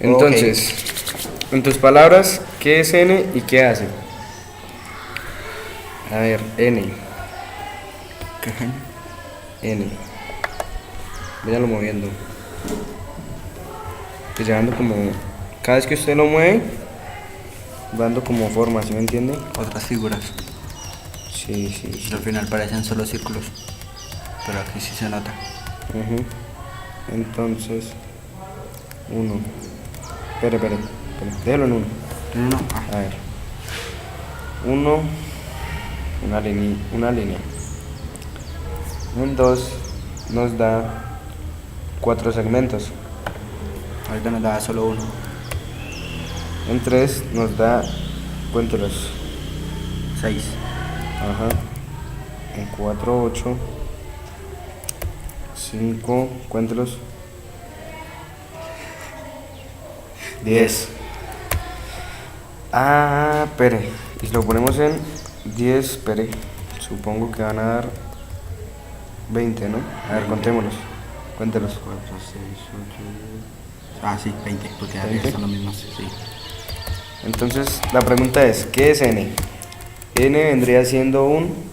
Entonces, en tus palabras, ¿qué es N y qué hace? A ver, N. ¿Qué gen? N. Váyalo moviendo. Que se dando como. Cada vez que usted lo mueve, va dando como forma, ¿sí me entiende? Otras figuras. Sí, sí, sí. Pero al final parecen solo círculos. Pero aquí sí se nota. Ujú. Entonces, uno. Espere. Déjalo en uno. No. A ver. Uno. Una línea. En dos nos da 4 segmentos. Ahorita nos da solo uno. En 3 nos da, cuéntelos. 6. Ajá. En 4 8. 5, cuéntelos. 10. Ah, espere. Y si lo ponemos en 10, espere. Supongo que van a dar 20, ¿no? A ver, 20. contémoslos. Cuéntelos. 4, 6, 8, 10. Ah, sí, 20, porque arriba 20. son los mismos. Sí. Entonces, la pregunta es, ¿qué es N? N vendría siendo un...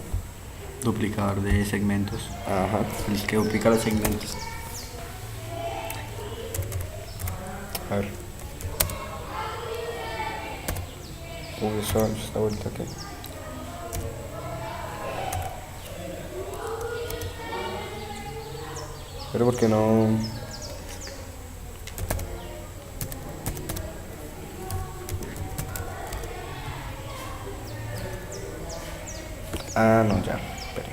Duplicador de segmentos. Ajá. El que duplica los segmentos. A ver. Uy, eso esta vuelta aquí. Pero porque no... Ah, no, ya. Espere.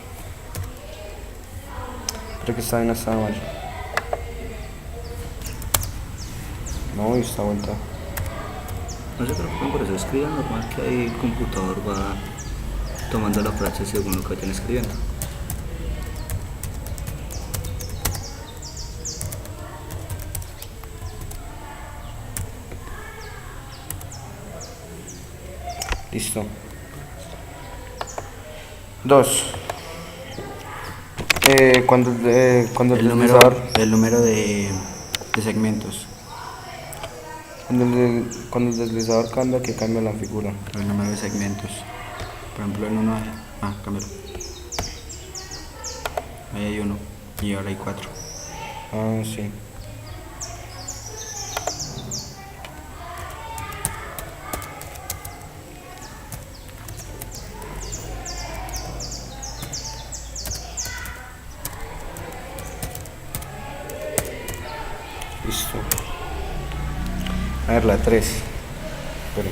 Creo que esta vaina estaba mal. No, y esta vuelta. No se preocupen por eso, escriban normal que ahí el computador va tomando la frase según lo que vayan escribiendo. Listo. 2. Cuando el deslizador... El número de segmentos. Cuando el deslizador cambia, que cambia la figura. El número de segmentos. Por ejemplo, en uno hay... Ah, cámbialo. Ahí hay uno. Y ahora hay 4. Ah, sí. Listo. A ver, la 3. Espere.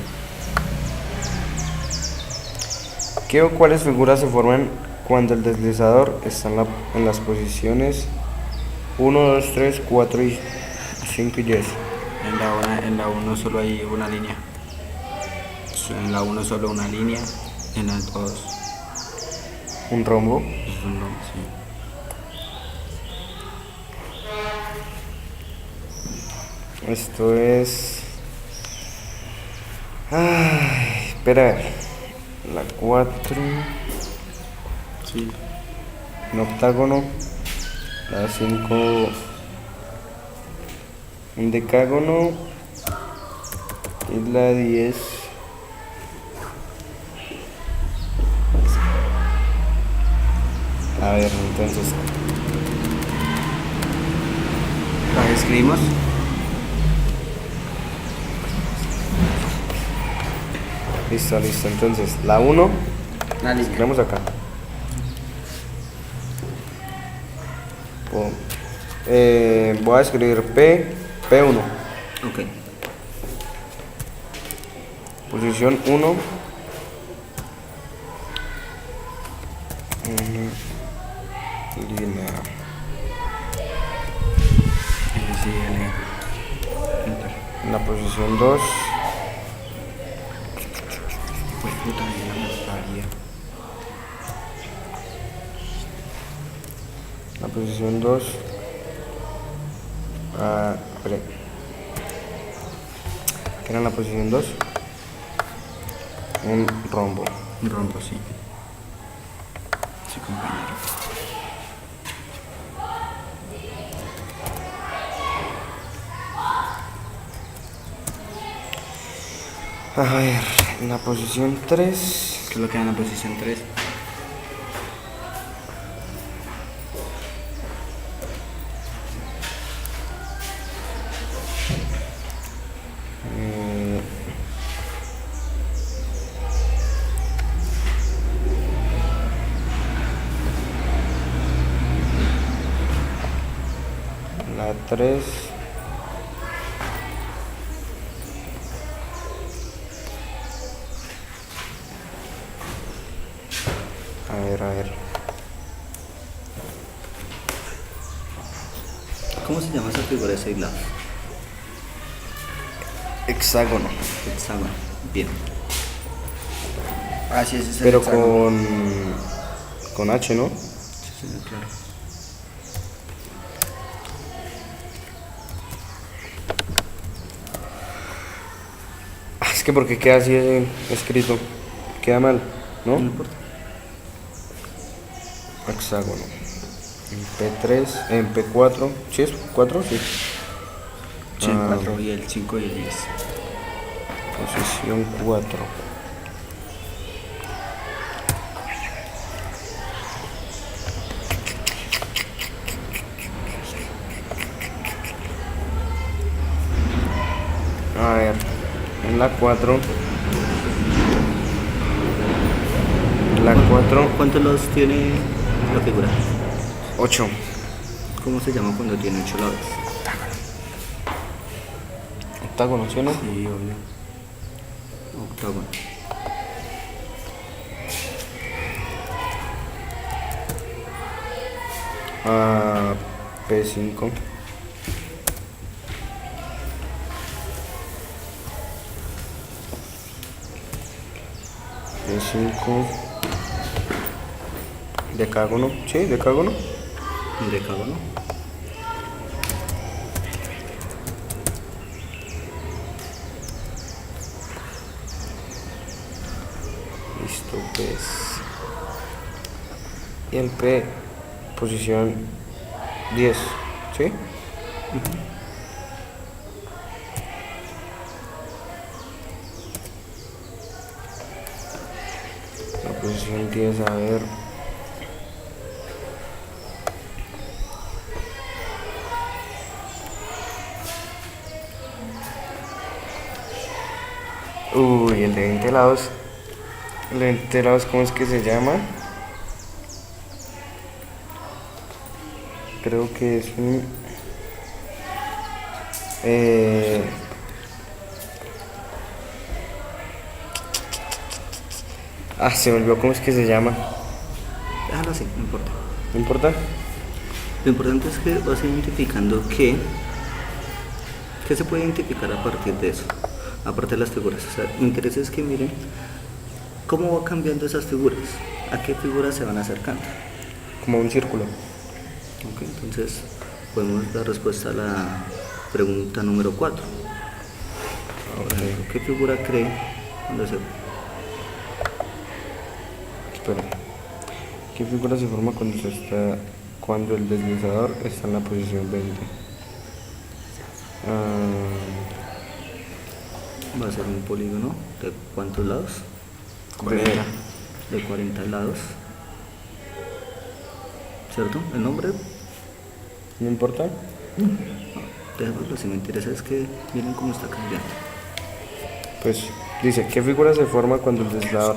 ¿Qué o cuáles figuras se forman cuando el deslizador está en las posiciones 1, 2, 3, 4 y 5 y 10? En la 1 solo hay una línea. En la 1 solo una línea. En la 2 Un rombo. es un nombre, sí. Esto es... Ay, espera. La 4. Sí. Un octágono. La 5. Un decágono. Y la 10. A ver, entonces. ¿La escribimos? Listo. Entonces, la 1. La línea. Escribimos acá. Voy a escribir P1. Ok. Posición 1. Línea. Sí, Enter. En la posición 2. Pues puta, ya me estaría. La posición 2. Espere. ¿Qué era en la posición 2? Un rombo. Un rombo, sí. Sí, compañero. A ver, en la posición 3. ¿Qué es lo que hay en la posición 3? La 3. A ver. ¿Cómo se llama esa figura de 6 lados? Hexágono. Hexágono. Bien. Ah, sí, ese es el Pero hexágono. con H, ¿no? Sí, señor, claro. Es que porque queda así escrito. Queda mal, No ¿no? importa. Hexágono. En P3, en P4. ¿Sí es 4? Sí. Sí, Ah. 4 y el 5 y el 10. Posición 4. A ver, en la 4. La 4, ¿Cuántos lados tiene la figura? 8. ¿Cómo se llama cuando tiene 8 lados? Octágono, ¿sí o no? Sí, obvio. Octágono. Ah, P5. P5. Decágono, sí, decágono. Un decágono. Listo, pues. Y el P, posición 10, ¿sí? La posición 10, a ver. Uy, el de 20 lados. El de 20 lados, ¿cómo es que se llama? Creo que es un... se me olvidó cómo es que se llama. Déjalo así, no importa. ¿No importa? Lo importante es que vas identificando qué se puede identificar a partir de eso, aparte de las figuras. O sea, me interesa es que miren cómo va cambiando esas figuras, a qué figuras se van acercando. Como un círculo. Ok, entonces podemos dar respuesta a la pregunta número 4. Por ejemplo, ¿qué figura cree cuando se... Espera. ¿Qué figura se forma cuando el deslizador está en la posición 20? Va a ser un polígono de cuántos lados? 40. De 40 lados. ¿Cierto? ¿El nombre? ¿No importa? Déjalo, si me interesa es que miren cómo está cambiando. Pues dice, ¿qué figura se forma cuando el deslizador...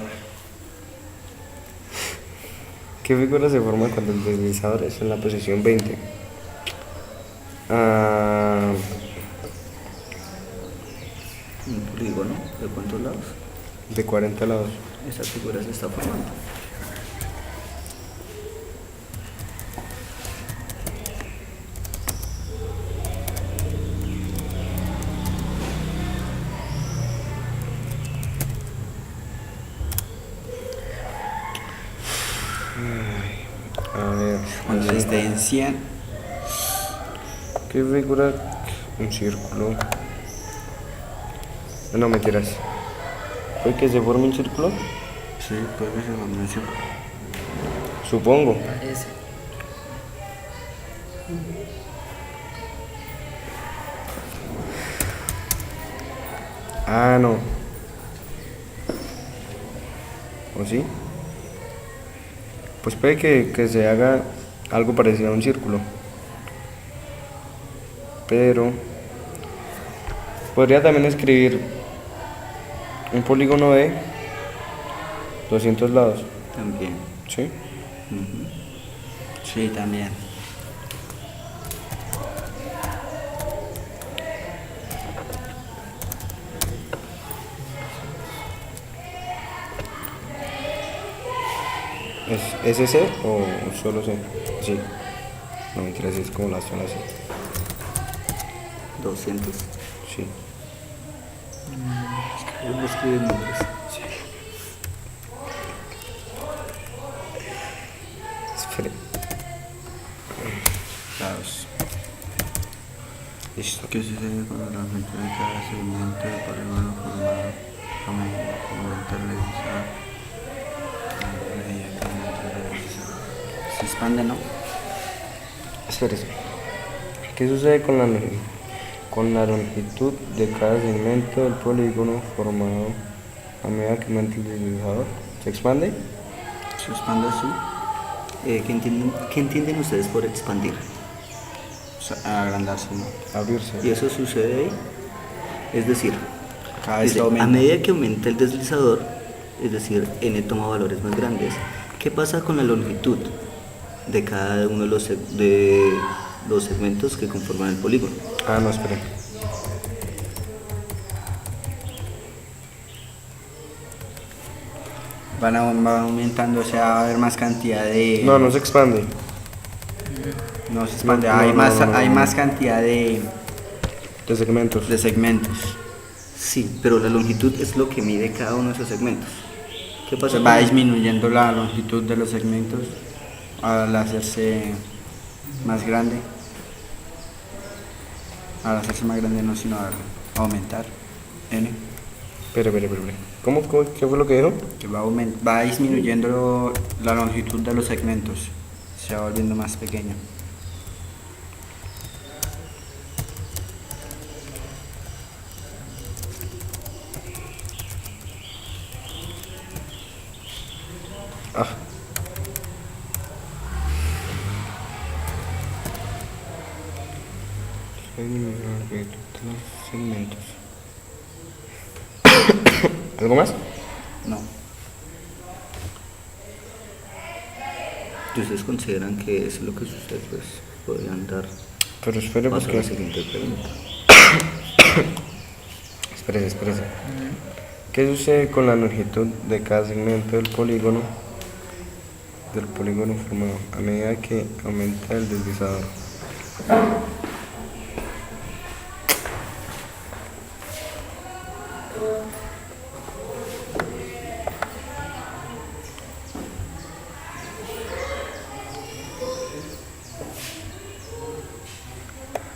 ¿Qué figura se forma cuando el deslizador está en la posición 20? Un polígono de cuántos lados. De 40 lados. Esa figura se está formando. A ver, Cuando esté en 100, ¿qué figura? Un círculo. No, mentiras. ¿Fue que se forme un círculo? sí, puede que se forme un círculo. Supongo. Parece. No. ¿o sí? Pues puede que se haga algo parecido a un círculo, pero podría también escribir un polígono de 200 lados, También. ¿sí? Ujú. Sí, también. ¿Es ese o solo C? Sí. No, mentira, sí, es como la zona C. 200. Sí. Yo no escribí nombres. Espere. Lados. Listo. ¿Qué sucede cuando la longitud de cada segmento del polígono formado aumenta el realizador? A medida que aumenta el realizador. Se expande, ¿no? Espérese. ¿Qué sucede con la longitud de cada segmento del polígono formado a medida que aumenta el deslizador? ¿Se expande? Se expande así. Qué entienden ustedes por expandir? O sea, agrandarse, ¿no? Abrirse. Y eso sucede ahí. Es decir, Cada vez dice, que aumenta. a medida que aumenta el deslizador, es decir, n toma valores más grandes, ¿qué pasa con la longitud de cada uno de los segmentos que conforman el polígono? Ah, no, espere. Va aumentando, o sea, va a haber más cantidad de... No, no se expande. No se expande, No, hay, no, más, no, no, hay no. más cantidad De segmentos. de segmentos. Sí, pero la longitud es lo que mide cada uno de esos segmentos. ¿Qué pasa? Pues va disminuyendo la longitud de los segmentos al hacerse más grande. Al hacerse más grande no, sino al aumentar. N. Espere. ¿Cómo? ¿Qué fue lo que dijo? Que va disminuyendo la longitud de los segmentos. Se va volviendo más pequeño. Ah. Segmentos. ¿Algo más? No. ¿Y ustedes consideran que eso es lo que ustedes pues, podrían dar Pero espere, paso a la porque... siguiente pregunta? Espérese. ¿Qué sucede con la longitud de cada segmento del polígono formado a medida que aumenta el deslizador?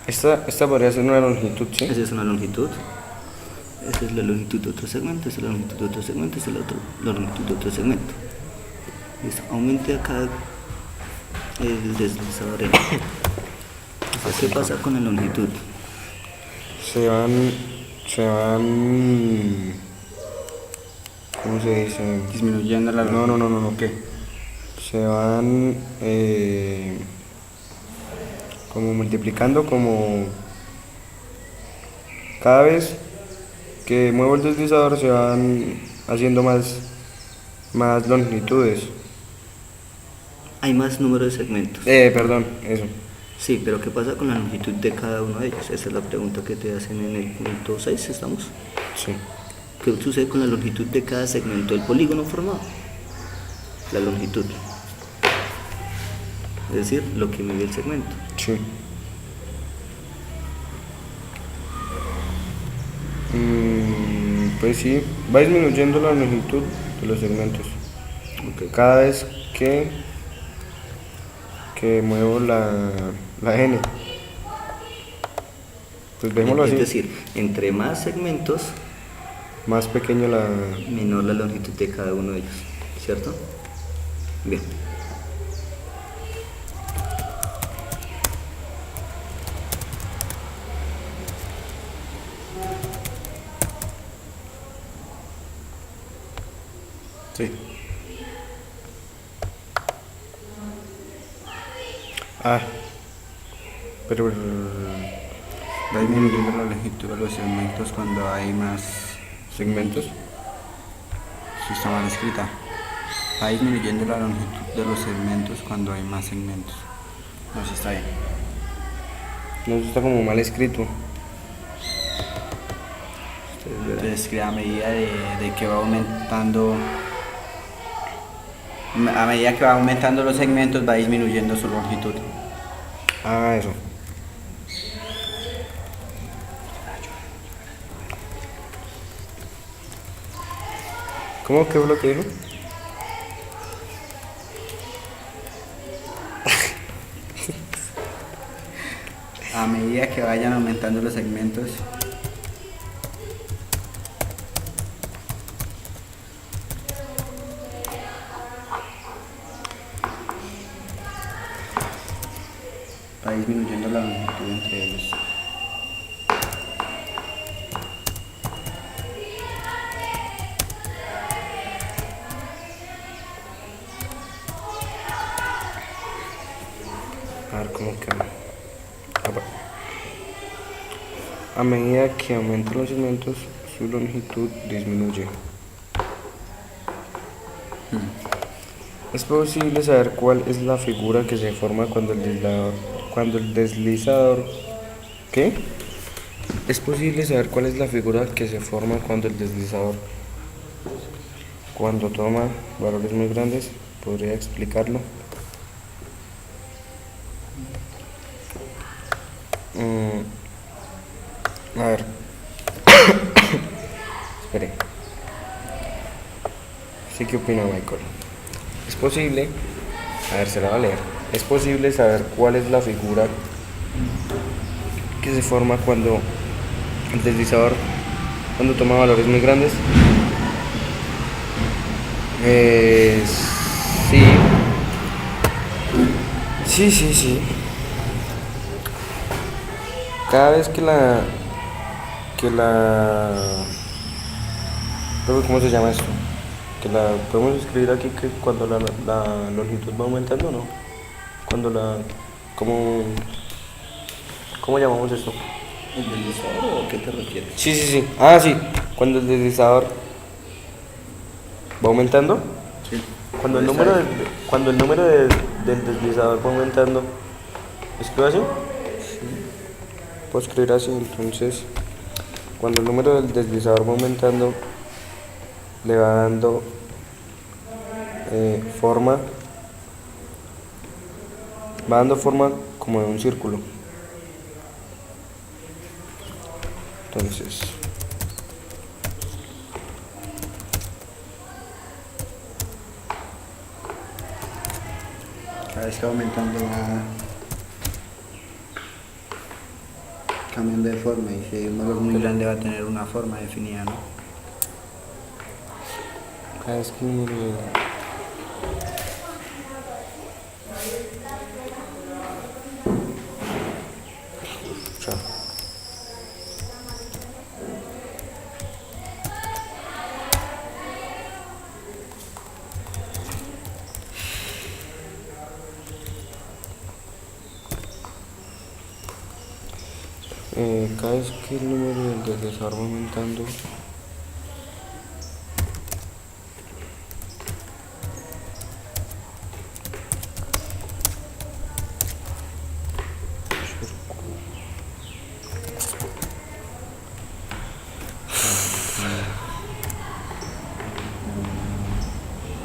Esta podría ser una longitud, ¿sí? Esa es una longitud. Esa es la longitud de otro segmento, esa es la longitud de otro segmento, esa es la longitud de otro segmento. Listo. Aumente acá el deslizador N. Entonces, ¿qué pasa con la longitud? Se van, ¿cómo se dice? Disminuyendo la No, longitud. ¿qué? Se van, como multiplicando, como cada vez que muevo el deslizador se van haciendo más longitudes. Hay más número de segmentos. Perdón, eso. Sí, pero ¿qué pasa con la longitud de cada uno de ellos? Esa es la pregunta que te hacen en el punto 6, ¿estamos? Sí. ¿Qué sucede con la longitud de cada segmento del polígono formado? La longitud. Es decir, lo que mide el segmento. Sí. Pues sí, va disminuyendo la longitud de los segmentos. Ok. Cada vez que muevo la N. Pues dejémoslo así. Es decir, entre más segmentos, Más pequeño la... menor la longitud de cada uno de ellos, ¿cierto? Bien. Sí. Ah, pero Va disminuyendo la longitud de los segmentos cuando hay más segmentos. si está mal escrita. Va disminuyendo la longitud de los segmentos cuando hay más segmentos. No, si está bien. No, eso está como mal escrito. Entonces que a medida de que va aumentando, a medida que va aumentando los segmentos va disminuyendo su longitud. Ah, eso. ¿Cómo? ¿Qué fue lo que dijo? A medida que vayan aumentando los segmentos, va disminuyendo la longitud entre ellos. A ver, ¿cómo que? A medida que aumentan los segmentos, su longitud disminuye. Es posible saber cuál es la figura que se forma cuando el deslizador, ¿qué? Es posible saber cuál es la figura que se forma cuando el deslizador, cuando toma valores muy grandes. ¿Podría explicarlo? A ver. Espere. ¿Sí qué opina Michael? Es posible, a ver, se la va a leer. Es posible saber cuál es la figura que se forma cuando el deslizador, cuando toma valores muy grandes. Sí. Sí. Cada vez ¿cómo se llama esto? Que la podemos escribir aquí que cuando la longitud va aumentando, ¿no? Cuando ¿cómo llamamos esto? ¿El deslizador o a qué te refieres? Sí. Ah, sí. Cuando el deslizador va aumentando. Sí. Cuando el número del deslizador va aumentando. ¿Escribo así? Sí. Puedo escribir así, entonces. Cuando el número del deslizador va aumentando, le va dando forma. Va dando forma como de un círculo. Entonces. Cada vez que va aumentando va cambiando de forma y si un valor muy grande va a tener una forma definida, ¿no? Cada vez que el número cada vez que el número del deslizador va aumentando,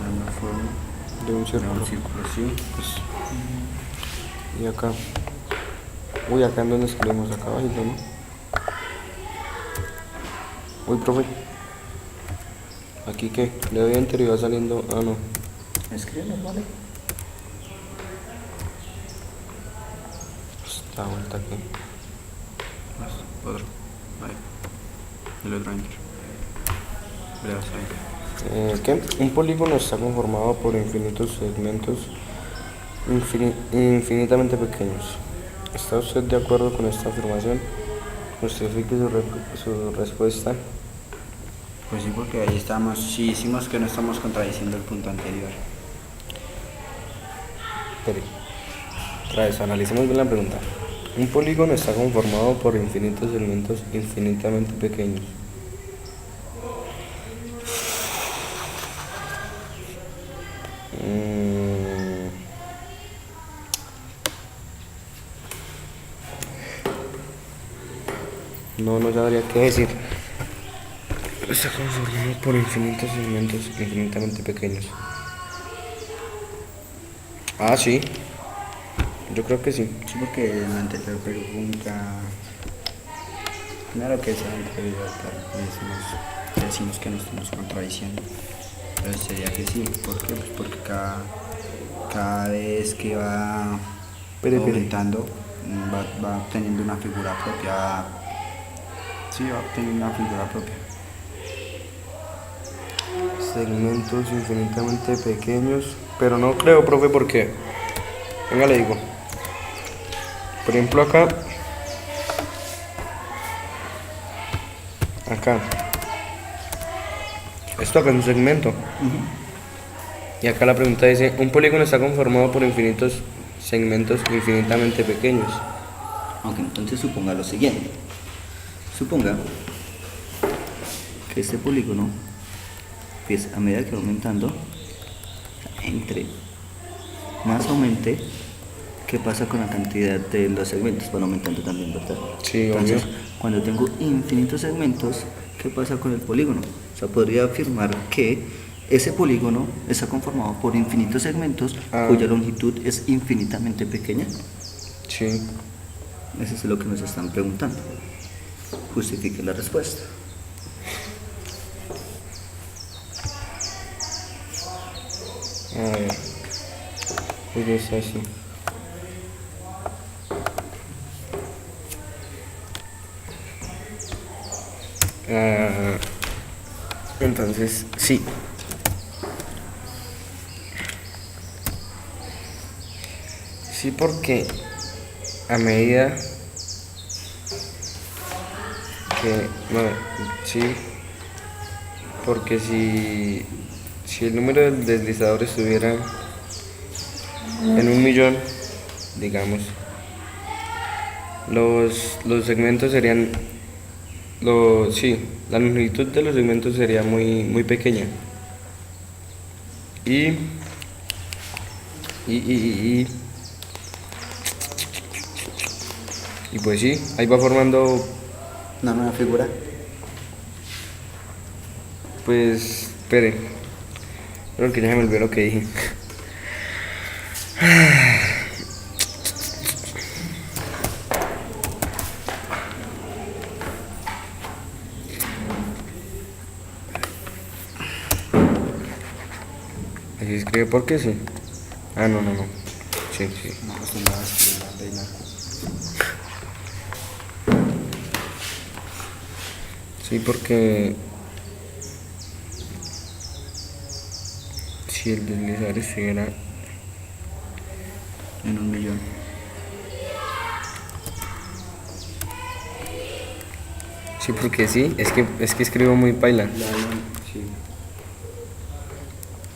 Una forma de un de círculo. un círculo así. Pues, y acá. Uy, acá en donde escribimos, acá abajito, ¿no? Uy, profe. ¿Aquí qué? Le doy enter y va saliendo. Ah, no. Escríbelo, ¿vale? Esta vuelta aquí. Más, otro. Ahí. El otro enter. Gracias ahí. ¿Qué? Un polígono está conformado por infinitos segmentos infinitamente pequeños. ¿Está usted de acuerdo con esta afirmación? Justifique su respuesta. Pues sí, porque ahí estamos, sí hicimos que no estamos contradiciendo el punto anterior. Espere. Otra vez, analicemos bien la pregunta. Un polígono está conformado por infinitos segmentos infinitamente pequeños. No sabría qué decir. Está conformado por infinitos segmentos infinitamente pequeños. Ah, sí. Yo creo que sí. Sí, porque en la anterior pregunta, claro que es anterior, decimos que no estamos contradiciendo. Pero sería que sí, ¿por qué? Pues porque cada vez que va aumentando, va obteniendo una figura propia. Sí, va obteniendo una figura propia. Segmentos infinitamente pequeños. Pero no creo, profe, porque... Venga, le digo. Por ejemplo, acá. Esto acá es un segmento. Y acá la pregunta dice, un polígono está conformado por infinitos segmentos infinitamente pequeños. Ok, entonces suponga lo siguiente. Suponga que este polígono, pues a medida que va aumentando, entre más aumente, ¿qué pasa con la cantidad de los segmentos? Van aumentando también, ¿verdad? Sí, entonces, obvio. cuando tengo infinitos segmentos, ¿qué pasa con el polígono? O sea, podría afirmar que ese polígono está conformado por infinitos segmentos cuya longitud es infinitamente pequeña. Sí. Eso es lo que nos están preguntando. Justifique la respuesta. A ver. Pues es así. Entonces, sí. Sí, porque a medida que... No, sí. Porque si el número del deslizador estuviera en 1.000.000, digamos, los segmentos serían... sí, la longitud de los segmentos sería muy pequeña. Y pues sí, ahí va formando, Una nueva figura. pues, espere, creo que ya se me olvidó lo que dije. Así se escribe porque sí. Ah, no. Sí. No acostumbrado a escribir la pena. Sí, porque si el deslizador estuviera En 1.000.000. sí, porque sí, es que escribo muy paila. Sí.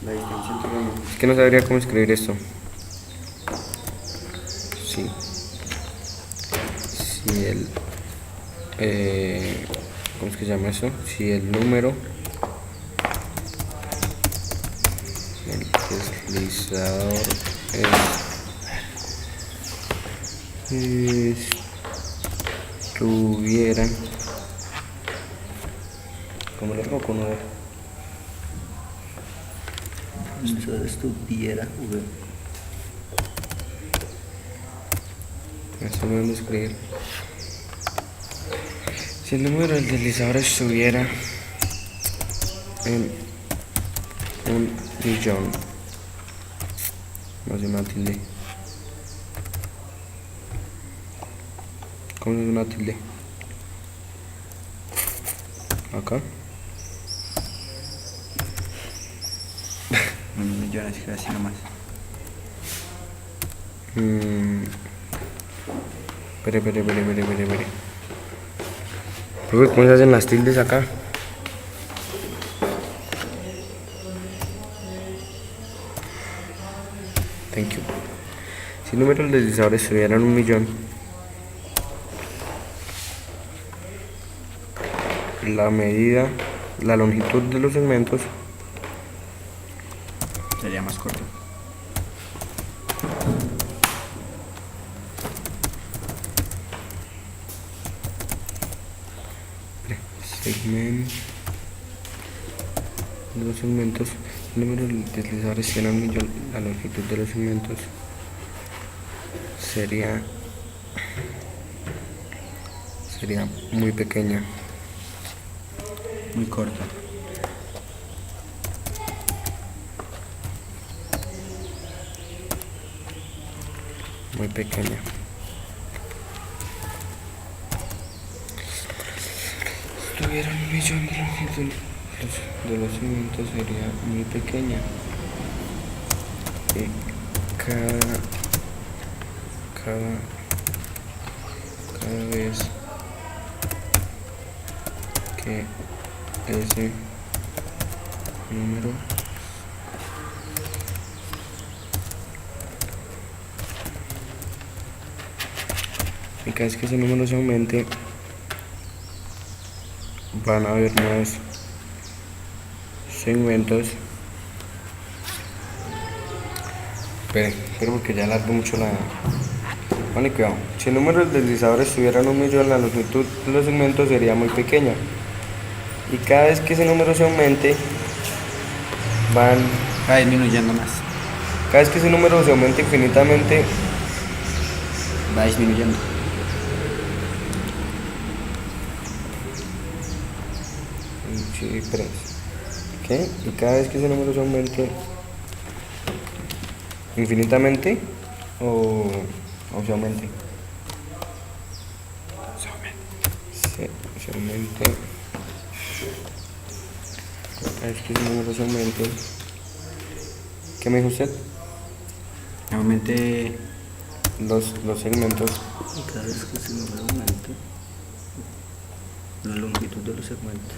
La distancia entre los... Es que no sabría cómo escribir esto. Sí. Si el... ¿cómo es que se llama eso? Si el número... El deslizador estuviera... ¿Cómo lo hago con V? Eso estuviera V. Esto lo voy a escribir. Si el número del deslizador estuviera en 1.000.000, no sé, una tilde. ¿Cómo es una tilde? Acá. 1.000.000, así que así nomás. Espere. Profe, ¿cómo se hacen las tildes acá? Thank you. Si el número de deslizadores estuvieran 1.000.000, la longitud de los segmentos Sería más corto. los segmentos, el número de deslizadores será 1.000.000, la longitud de los segmentos sería muy pequeña. Muy corto. Muy pequeña. Si tuviera 1.000.000 de longitud de los segmentos sería muy pequeña. Y cada vez que ese número se aumente, van a haber más segmentos. Pero porque ya alargo mucho la... Bueno, y cuidado. Si el número de deslizadores estuviera en 1.000.000, la longitud de los segmentos sería muy pequeña. Y cada vez que ese número se aumente, va disminuyendo más. Cada vez que ese número se aumente infinitamente, Va disminuyendo. sí, pero, ¿qué? Y cada vez que ese número se aumente infinitamente o se aumente. Se aumente. Cada vez que ese número se aumente. ¿Qué me dijo usted? Aumente Los segmentos. Y cada vez que ese número aumenta, la longitud de los segmentos.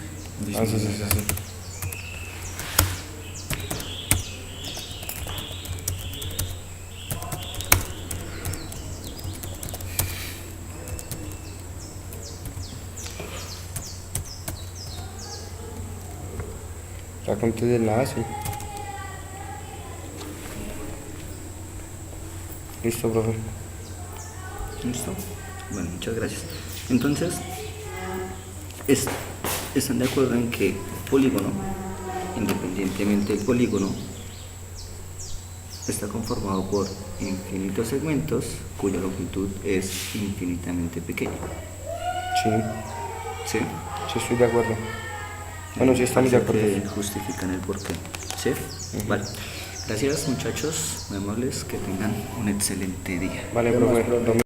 Sí. Ya conté de enlace. Listo, profe. ¿Listo? Bueno, muchas gracias. Entonces, ¿están de acuerdo en que el polígono, independientemente del polígono, está conformado por infinitos segmentos cuya longitud es infinitamente pequeña? Sí, ¿Sí? sí estoy de acuerdo. Bueno, sí estamos de acuerdo. Que justifican el porqué. ¿Sí? Vale. Gracias, muchachos, muy amables, que tengan un excelente día. Vale, profe.